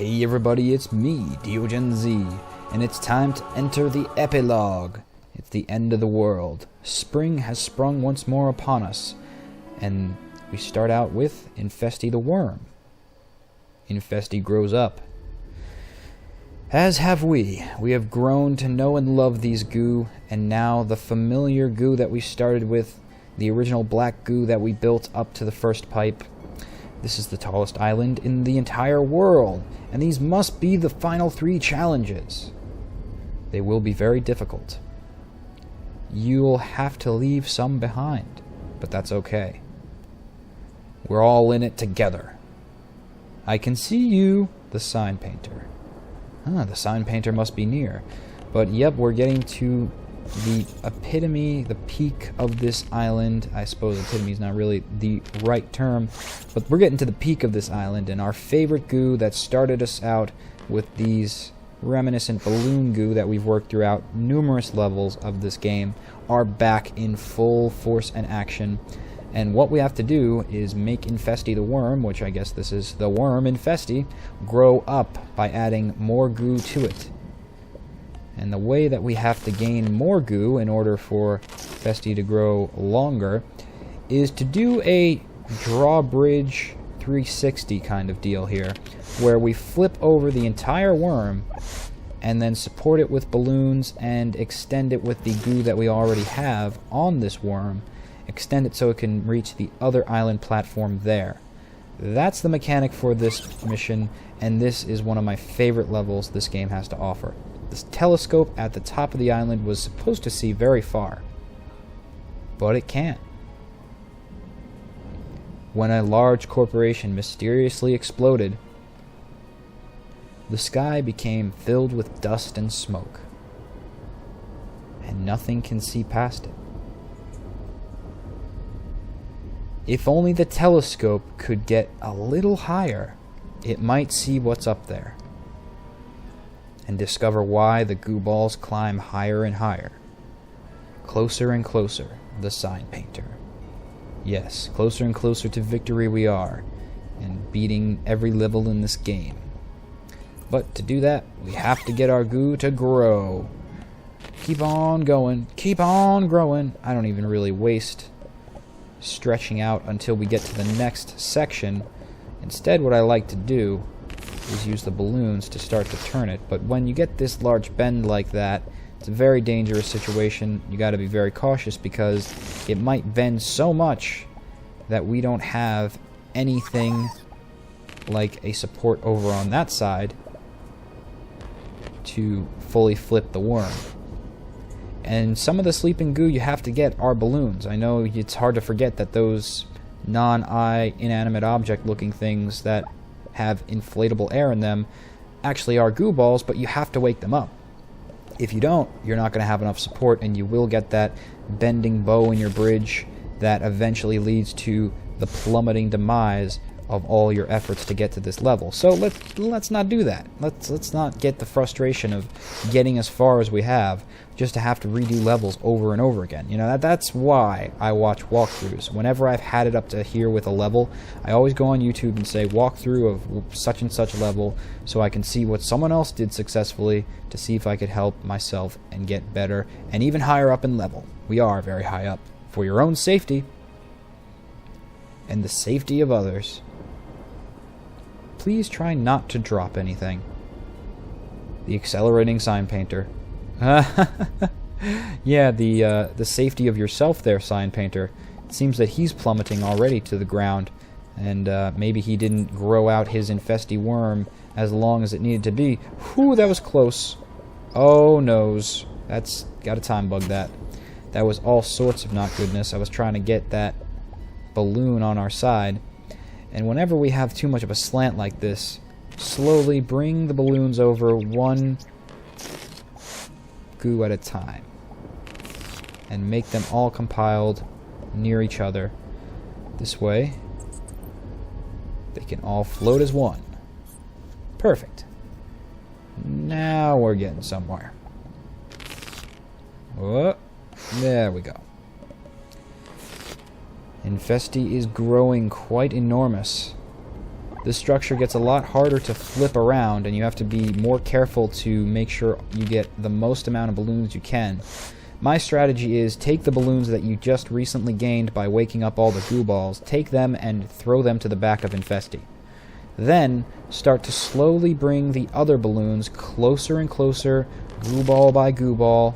Hey everybody, it's me, DeoGenZ, and it's time to enter the epilogue. It's the end of the world. Spring has sprung once more upon us, and we start out with Infesty the worm. Infesty grows up. As have we. We have grown to know and love these goo, and now the familiar goo that we started with, the original black goo that we built up to the first pipe. This is the tallest island in the entire world, and these must be the final 3 challenges. They will be very difficult. You'll have to leave some behind, but that's okay. We're all in it together. I can see you, the sign painter. The sign painter must be near. But yep, we're getting to the epitome, the peak of this island. I suppose epitome is not really the right term, but we're getting to the peak of this island, and our favorite goo that started us out with these reminiscent balloon goo that we've worked throughout numerous levels of this game are back in full force and action. And what we have to do is make Infesty the worm, which I guess this is the worm Infesty, grow up by adding more goo to it. And the way that we have to gain more goo in order for Infesty to grow longer is to do a drawbridge 360 kind of deal here, where we flip over the entire worm and then support it with balloons and extend it with the goo that we already have on this worm. Extend it so it can reach the other island platform there. That's the mechanic for this mission, and this is one of my favorite levels this game has to offer. This telescope at the top of the island was supposed to see very far, but it can't. When a large corporation mysteriously exploded, the sky became filled with dust and smoke, and nothing can see past it. If only the telescope could get a little higher, it might see what's up there and discover why the goo balls climb higher and higher. Closer and closer, the sign painter. Yes, closer and closer to victory we are, and beating every level in this game. But to do that, we have to get our goo to grow. Keep on going, keep on growing. I don't even really waste stretching out until we get to the next section. Instead, what I like to do is use the balloons to start to turn it. But when you get this large bend like that, it's a very dangerous situation. You got to be very cautious because it might bend so much that we don't have anything like a support over on that side to fully flip the worm. And some of the sleeping goo you have to get are balloons. I know it's hard to forget that those non-eye, inanimate object looking things that have inflatable air in them actually are goo balls, but you have to wake them up. If you don't, you're not going to have enough support, and you will get that bending bow in your bridge that eventually leads to the plummeting demise of all your efforts to get to this level. So let's not do that. Let's not get the frustration of getting as far as we have just to have to redo levels over and over again. You know, that's why I watch walkthroughs. Whenever I've had it up to here with a level, I always go on YouTube and say walkthrough of such and such level so I can see what someone else did successfully to see if I could help myself and get better and even higher up in level. We are very high up. For your own safety and the safety of others, please try not to drop anything. The accelerating sign painter. Yeah, the safety of yourself there, sign painter. It seems that he's plummeting already to the ground, and maybe he didn't grow out his infesty worm as long as it needed to be. Whew, that was close. Oh, noes. That's gotta time bug that. That was all sorts of not goodness. I was trying to get that balloon on our side. And whenever we have too much of a slant like this, slowly bring the balloons over one goo at a time and make them all compiled near each other. This way, they can all float as one. Perfect. Now we're getting somewhere. Oh, there we go. Infesty is growing quite enormous. this structure gets a lot harder to flip around, and you have to be more careful to make sure you get the most amount of balloons you can. My strategy is take the balloons that you just recently gained by waking up all the goo balls, take them and throw them to the back of Infesty. Then start to slowly bring the other balloons closer and closer, goo ball by goo ball,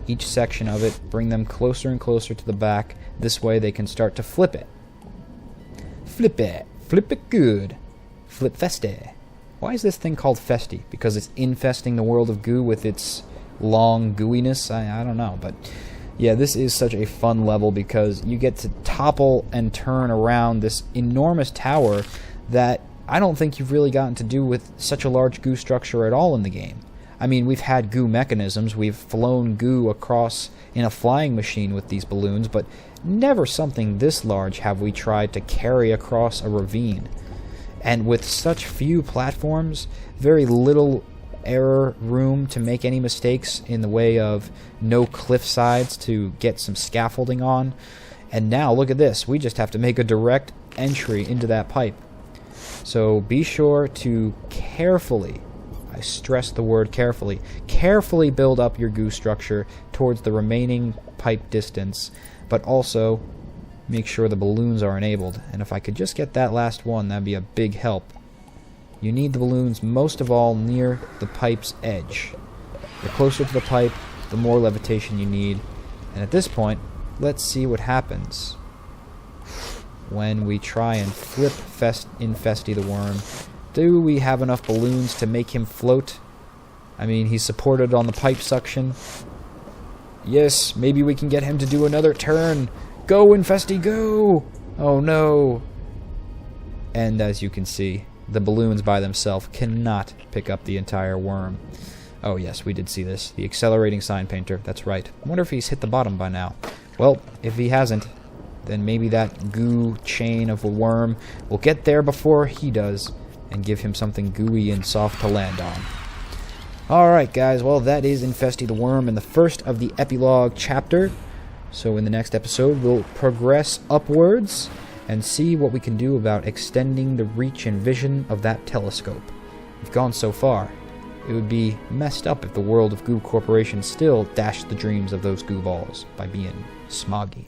each section of it, bring them closer and closer to the back. This way they can start to flip it. Flip it. Flip it good. Flip Feste. Why is this thing called Festy? Because it's infesting the world of goo with its long gooiness? I don't know, but yeah, this is such a fun level because you get to topple and turn around this enormous tower that I don't think you've really gotten to do with such a large goo structure at all in the game. I mean, we've had goo mechanisms, we've flown goo across in a flying machine with these balloons, but never something this large have we tried to carry across a ravine. And with such few platforms, very little error room to make any mistakes in the way of no cliff sides to get some scaffolding on. And now, look at this, we just have to make a direct entry into that pipe. So be sure to carefully, I stress the word carefully, carefully build up your goo structure towards the remaining pipe distance, but also make sure the balloons are enabled. And if I could just get that last one, that'd be a big help. You need the balloons most of all near the pipe's edge. The closer to the pipe, the more levitation you need. And at this point, let's see what happens when we try and flip Infesty the worm. Do we have enough balloons to make him float? I mean, he's supported on the pipe suction. Yes, maybe we can get him to do another turn. Go, Infesty, go! Oh no. And as you can see, the balloons by themselves cannot pick up the entire worm. Oh yes, we did see this. The accelerating sign painter, that's right. I wonder if he's hit the bottom by now. Well, if he hasn't, then maybe that goo chain of a worm will get there before he does and give him something gooey and soft to land on. Alright guys, well that is Infesty the Worm in the first of the epilogue chapter. So in the next episode we'll progress upwards and see what we can do about extending the reach and vision of that telescope. We've gone so far. It would be messed up if the world of Goo Corporation still dashed the dreams of those goo balls by being smoggy.